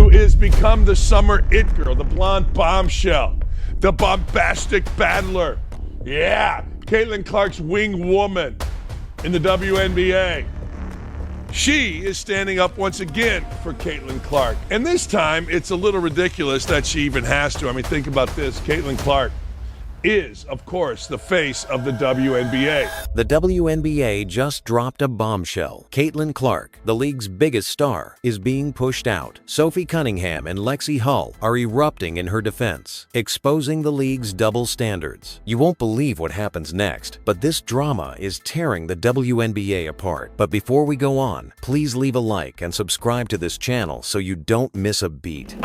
who is become the summer it girl, the blonde bombshell, the bombastic battler. Yeah, Caitlin Clark's wing woman in the WNBA. She is standing up once again for Caitlin Clark. And this time, it's a little ridiculous that she even has to. I mean, think about this. Caitlin Clark is, of course, the face of the WNBA. The WNBA just dropped a bombshell. Caitlin Clark, the league's biggest star, is being pushed out. Sophie Cunningham and Lexie are erupting in her defense, exposing the league's double standards. You won't believe what happens next, but this drama is tearing the WNBA apart. But before we go on, please leave a like and subscribe to this channel so you don't miss a beat.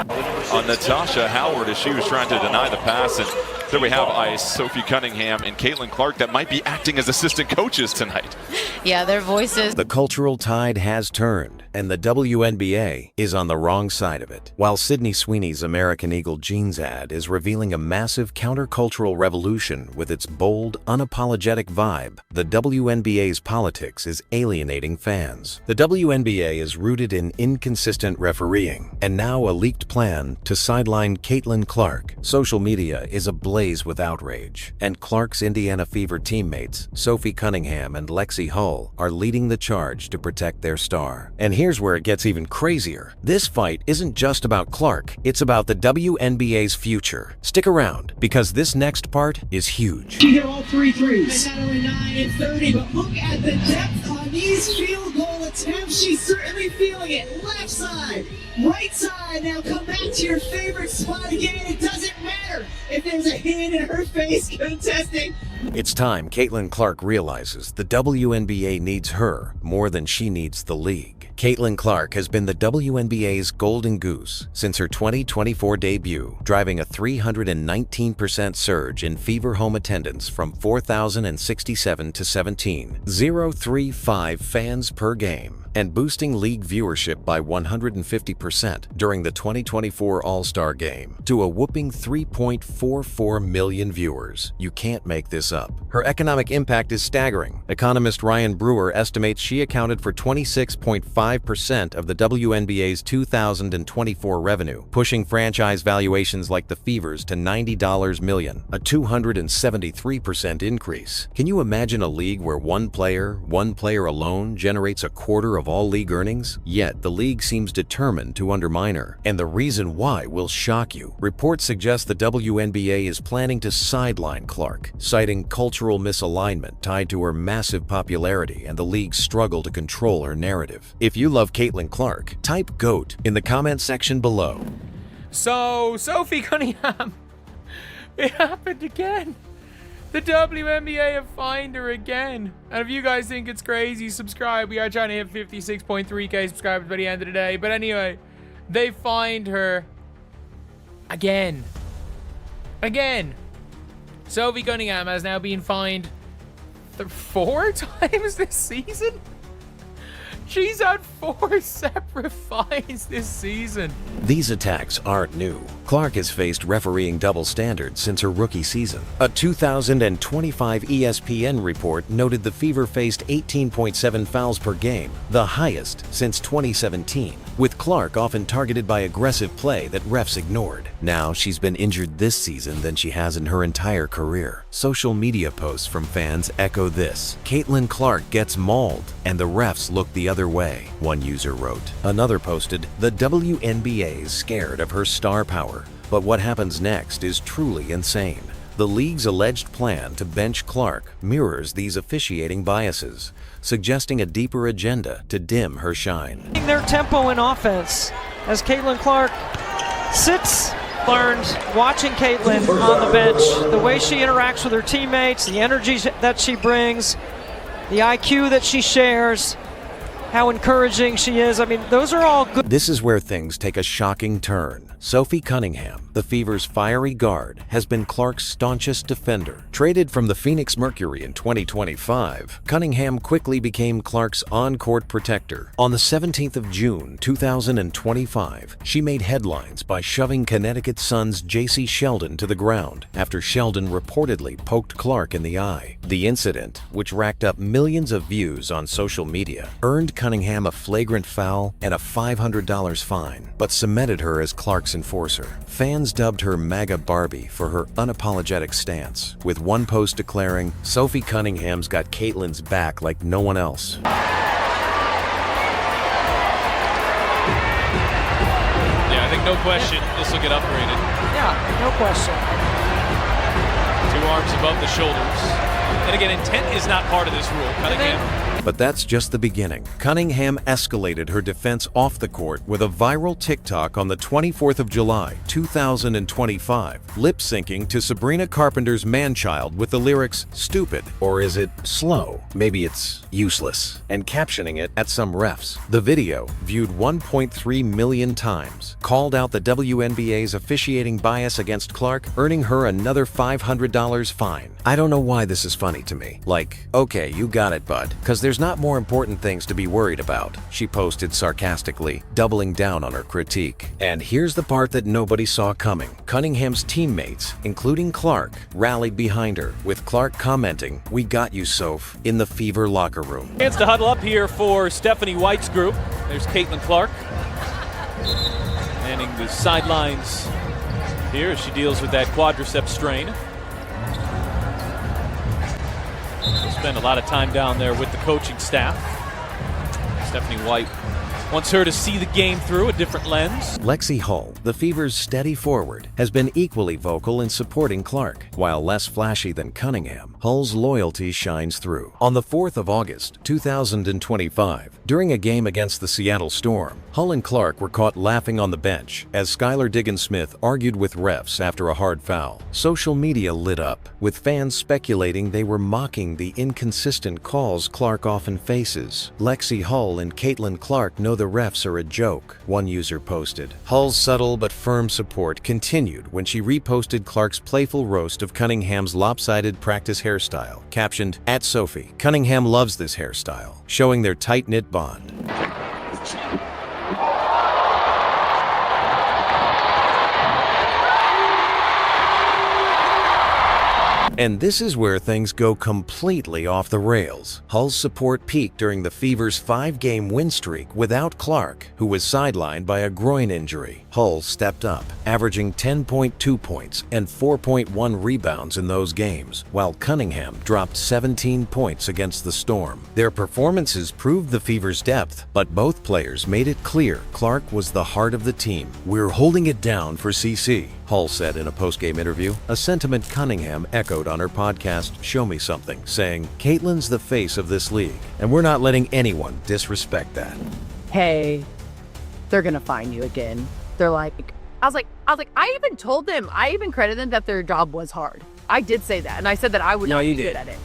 On Natasha Howard as she was trying to deny the pass, and there we have Sophie Cunningham and Caitlin Clark that might be acting as assistant coaches tonight. Yeah, their voices. The cultural tide has turned, and the WNBA is on the wrong side of it. While Sydney Sweeney's American Eagle jeans ad is revealing a massive countercultural revolution with its bold, unapologetic vibe, the WNBA's politics is alienating fans. The WNBA is rooted in inconsistent refereeing, and now a leaked plan to sideline Caitlin Clark. Social media is ablaze with outrage, and Clark's Indiana Fever teammates, Sophie Cunningham and Lexie are leading the charge to protect their star. And here's where it gets even crazier. This fight isn't just about Clark, it's about the WNBA's future. Stick around, because this next part is huge. She hit all 3 threes. Not only 9 and 30, but look at the depth on these field goal attempts. She's certainly feeling it. Left side, right side. Now come back to your favorite spot again. It doesn't matter if there's a hand in her face contesting. It's time Caitlin Clark realizes the WNBA needs her more than she needs the league. Caitlin Clark has been the WNBA's golden goose since her 2024 debut, driving a 319% surge in Fever home attendance from 4,067 to 17,035 fans per game, and boosting league viewership by 150% during the 2024 All-Star Game to a whopping 3.44 million viewers. You can't make this up. Her economic impact is staggering. Economist Ryan Brewer estimates she accounted for 26.5% of the WNBA's 2024 revenue, pushing franchise valuations like the Fever's to $90 million, a 273% increase. Can you imagine a league where one player alone, generates a quarter of all league earnings? Yet the league seems determined to undermine her, and the reason why will shock you. Reports suggest the WNBA is planning to sideline Clark, citing cultural misalignment tied to her massive popularity and the league's struggle to control her narrative. If you love Caitlin Clark, type GOAT in the comment section below. So, Sophie Cunningham, it happened again. The WNBA have fined her again. And if you guys think it's crazy, subscribe. We are trying to hit 56.3k subscribers by the end of the day. But anyway, they fined her again. Again. Sophie Cunningham has now been fined 4 times this season. She's had 4 separate fines this season. These attacks aren't new. Clark has faced refereeing double standards since her rookie season. A 2025 ESPN report noted the Fever faced 18.7 fouls per game, the highest since 2017, with Clark often targeted by aggressive play that refs ignored. Now she's been injured this season than she has in her entire career. Social media posts from fans echo this. Caitlin Clark gets mauled, and the refs look the other way, one user wrote. Another posted, the WNBA is scared of her star power, but what happens next is truly insane. The league's alleged plan to bench Clark mirrors these officiating biases, suggesting a deeper agenda to dim her shine. Their tempo in offense as Caitlin Clark sits, learns watching Caitlin on the bench, the way she interacts with her teammates, the energy that she brings, the IQ that she shares, how encouraging she is. I mean, those are all good. This is where things take a shocking turn. Sophie Cunningham, the Fever's fiery guard, has been Clark's staunchest defender. Traded from the Phoenix Mercury in 2025, Cunningham quickly became Clark's on-court protector. On the 17th of June, 2025, she made headlines by shoving Connecticut Sun's J.C. Sheldon to the ground after Sheldon reportedly poked Clark in the eye. The incident, which racked up millions of views on social media, earned Cunningham a flagrant foul and a $500 fine, but cemented her as Clark's enforcer. Fans dubbed her MAGA Barbie for her unapologetic stance, with one post declaring, "Sophie Cunningham's got Caitlin's back like no one else." Yeah, I think no question this will get upgraded. Yeah, no question. 2 arms above the shoulders. And again, intent is not part of this rule. Cunningham. But that's just the beginning. Cunningham escalated her defense off the court with a viral TikTok on the 24th of July, 2025, lip-syncing to Sabrina Carpenter's Man-Child with the lyrics, "Stupid," or is it slow? Maybe it's useless, and captioning it at some refs. The video, viewed 1.3 million times, called out the WNBA's officiating bias against Clark, earning her another $500 fine. I don't know why this is funny to me. Like, okay, you got it, bud, because there's not more important things to be worried about, she posted sarcastically, doubling down on her critique. And here's the part that nobody saw coming. Cunningham's teammates, including Clark, rallied behind her, with Clark commenting, "We got you, Soph," in the Fever locker room. Chance to huddle up here for Stephanie White's group. There's Caitlin Clark manning the sidelines here as she deals with that quadriceps strain. She'll spend a lot of time down there with the coaching staff. Stephanie White wants her to see the game through a different lens. Lexie Hull, the Fever's steady forward, has been equally vocal in supporting Clark. While less flashy than Cunningham, Hull's loyalty shines through. On the 4th of August, 2025, during a game against the Seattle Storm, Hull and Clark were caught laughing on the bench as Skylar Diggins-Smith argued with refs after a hard foul. Social media lit up, with fans speculating they were mocking the inconsistent calls Clark often faces. Lexie Hull and Caitlin Clark know the refs are a joke, one user posted. Hull's subtle but firm support continued when she reposted Clark's playful roast of Cunningham's lopsided practice hairstyle, captioned, "@Sophie, Cunningham loves this hairstyle," showing their tight-knit bond. And this is where things go completely off the rails. Hull's support peaked during the Fever's 5-game win streak without Clark, who was sidelined by a groin injury. Hull stepped up, averaging 10.2 points and 4.1 rebounds in those games, while Cunningham dropped 17 points against the Storm. Their performances proved the Fever's depth, but both players made it clear Clark was the heart of the team. "We're holding it down for CC," Hull said in a post-game interview, a sentiment Cunningham echoed on her podcast Show Me Something, saying, "Caitlin's the face of this league, and we're not letting anyone disrespect that." Hey, they're gonna find you again. They're like, I was like, I even told them, I even credited them that their job was hard. I did say that, and I said that I would not be good at it.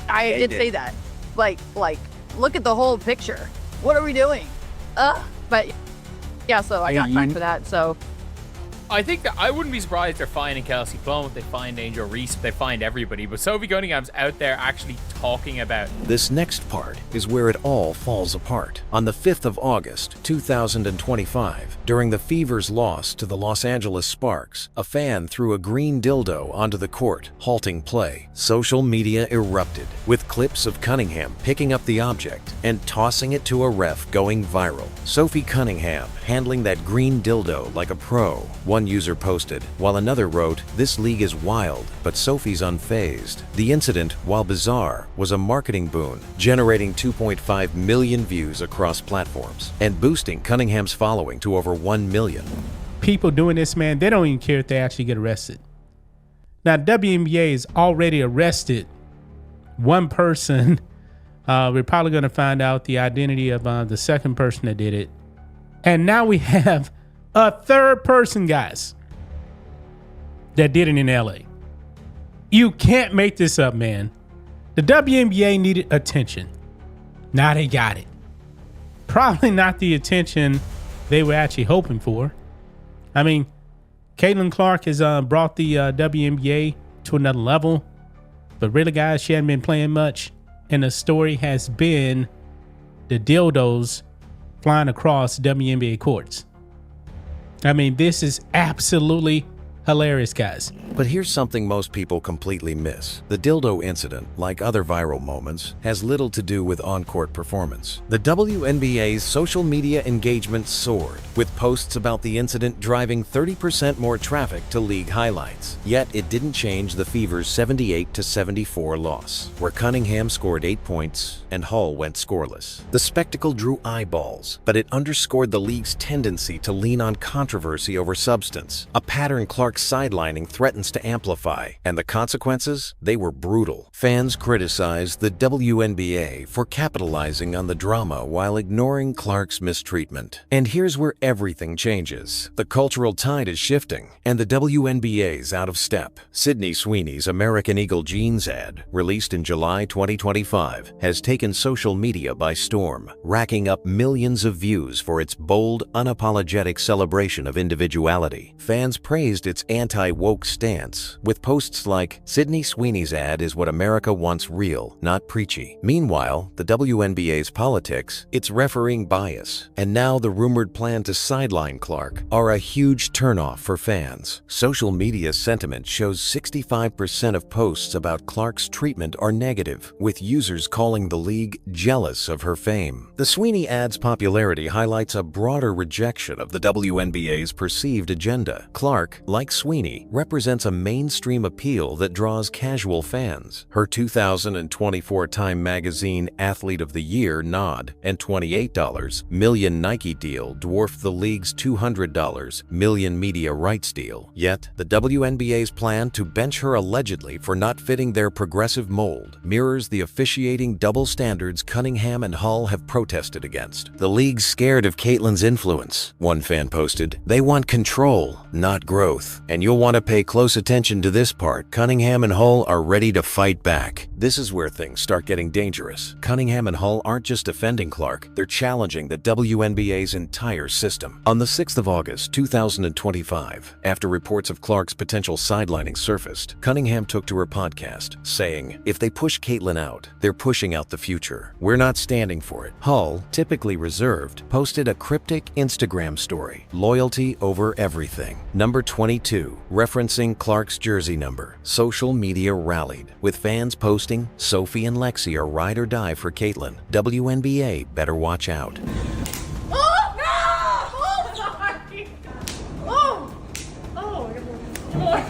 I did say that. Like, look at the whole picture. What are we doing? But yeah, so I got fined for that. So I think that I wouldn't be surprised if they're finding Kelsey Plum, if they find Angel Reese, if they find everybody. But Sophie Cunningham's out there actually talking about. This next part is where it all falls apart. On the 5th of August, 2025, during the Fever's loss to the Los Angeles Sparks, a fan threw a green dildo onto the court, halting play. Social media erupted, with clips of Cunningham picking up the object and tossing it to a ref going viral. Sophie Cunningham handling that green dildo like a pro. One user posted, while another wrote, "This league is wild, but Sophie's unfazed." The incident, while bizarre, was a marketing boon, generating 2.5 million views across platforms and boosting Cunningham's following to over 1 million. People doing this, man, they don't even care if they actually get arrested. Now, WNBA has already arrested one person. We're probably going to find out the identity of the second person that did it. And now we have a third person, guys, that did it in LA. You can't make this up, man. The WNBA needed attention. Now they got it. Probably not the attention they were actually hoping for. I mean, Caitlin Clark has brought the WNBA to another level. But really, guys, she hasn't been playing much. And the story has been the dildos flying across WNBA courts. I mean, this is absolutely Hilarious, guys. But here's something most people completely miss. The dildo incident, like other viral moments, has little to do with on-court performance. The WNBA's social media engagement soared, with posts about the incident driving 30% more traffic to league highlights. Yet it didn't change the Fever's 78-74 loss, where Cunningham scored 8 points and Hall went scoreless. The spectacle drew eyeballs, but it underscored the league's tendency to lean on controversy over substance, a pattern Clark's sidelining threatens to amplify, and the consequences? They were brutal. Fans criticized the WNBA for capitalizing on the drama while ignoring Clark's mistreatment. And here's where everything changes. The cultural tide is shifting, and the WNBA's out of step. Sydney Sweeney's American Eagle jeans ad, released in July 2025, has taken social media by storm, racking up millions of views for its bold, unapologetic celebration of individuality. Fans praised its anti-woke stance, with posts like, "Sydney Sweeney's ad is what America wants real, not preachy." Meanwhile, the WNBA's politics, its refereeing bias, and now the rumored plan to sideline Clark are a huge turnoff for fans. Social media sentiment shows 65% of posts about Clark's treatment are negative, with users calling the league jealous of her fame. The Sweeney ad's popularity highlights a broader rejection of the WNBA's perceived agenda. Clark, like Sweeney, represents a mainstream appeal that draws casual fans. Her 2024 Time Magazine Athlete of the Year nod and $28 million Nike deal dwarfed the league's $200 million media rights deal. Yet, the WNBA's plan to bench her allegedly for not fitting their progressive mold mirrors the officiating double standards Cunningham and Hall have protested against. The league's scared of Caitlin's influence. One fan posted, "They want control, not growth. And you'll want to pay close attention to this part. Cunningham and Hull are ready to fight back." This is where things start getting dangerous. Cunningham and Hull aren't just defending Clark, they're challenging the WNBA's entire system. On the 6th of August, 2025, after reports of Clark's potential sidelining surfaced, Cunningham took to her podcast, saying, "If they push Caitlin out, they're pushing out the future. We're not standing for it." Hull, typically reserved, posted a cryptic Instagram story, "Loyalty over everything." Number 22, referencing Clark's jersey number. Social media rallied, with fans posting, "Sophie and Lexie are ride or die for Caitlin. WNBA better watch out." Oh, no! Oh, sorry. Oh, oh, more.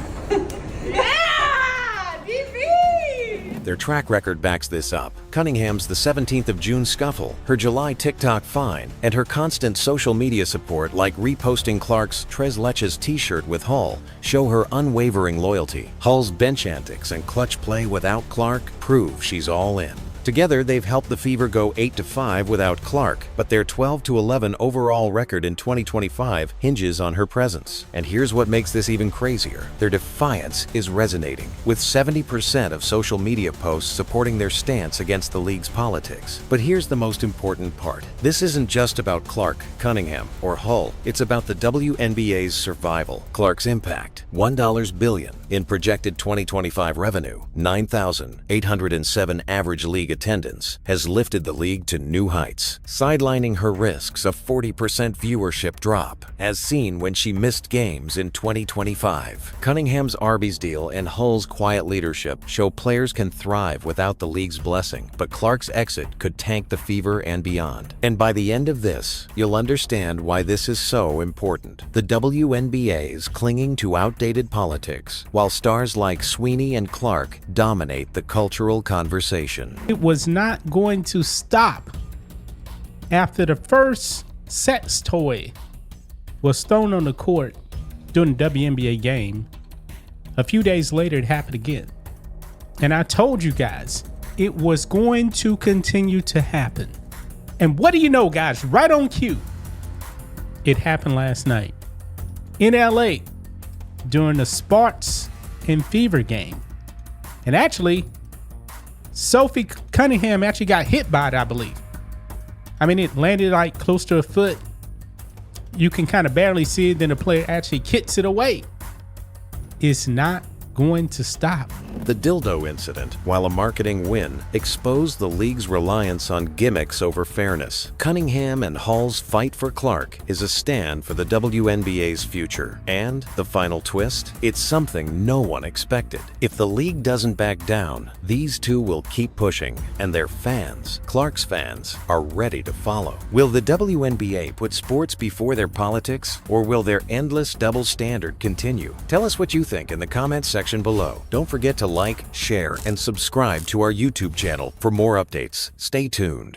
Yeah, DB! Their track record backs this up. Cunningham's the 17th of June scuffle, her July TikTok fine, and her constant social media support like reposting Clark's Tres Leches t-shirt with Hull show her unwavering loyalty. Hull's bench antics and clutch play without Clark prove she's all in. Together, they've helped the Fever go 8-5 without Clark, but their 12-11 overall record in 2025 hinges on her presence. And here's what makes this even crazier. Their defiance is resonating, with 70% of social media posts supporting their stance against the league's politics. But here's the most important part. This isn't just about Clark, Cunningham, or Hull. It's about the WNBA's survival. Clark's impact, $1 billion in projected 2025 revenue, 9,807 average league attendance, has lifted the league to new heights. Sidelining her risks a 40% viewership drop, as seen when she missed games in 2025. Cunningham's Arby's deal and Hull's quiet leadership show players can thrive without the league's blessing, but Clark's exit could tank the Fever and beyond. And by the end of this, you'll understand why this is so important. The WNBA's clinging to outdated politics, while stars like Sweeney and Clark dominate the cultural conversation. It was not going to stop after the first sex toy was thrown on the court during the WNBA game. A few days later, it happened again. And I told you guys, it was going to continue to happen. And what do you know, guys? Right on cue. It happened last night in LA during the Sparks and Fever game. And actually, Sophie Cunningham actually got hit by it, I believe. I mean, it landed like close to a foot. You can kind of barely see it. Then the player actually kicks it away. It's not going to stop. The dildo incident, while a marketing win, exposed the league's reliance on gimmicks over fairness. Cunningham and Hall's fight for Clark is a stand for the WNBA's future. And the final twist? It's something no one expected. If the league doesn't back down, these two will keep pushing, and their fans, Clark's fans, are ready to follow. Will the WNBA put sports before their politics, or will their endless double standard continue? Tell us what you think in the comments section below. Don't forget to like, share, and subscribe to our YouTube channel for more updates. Stay tuned.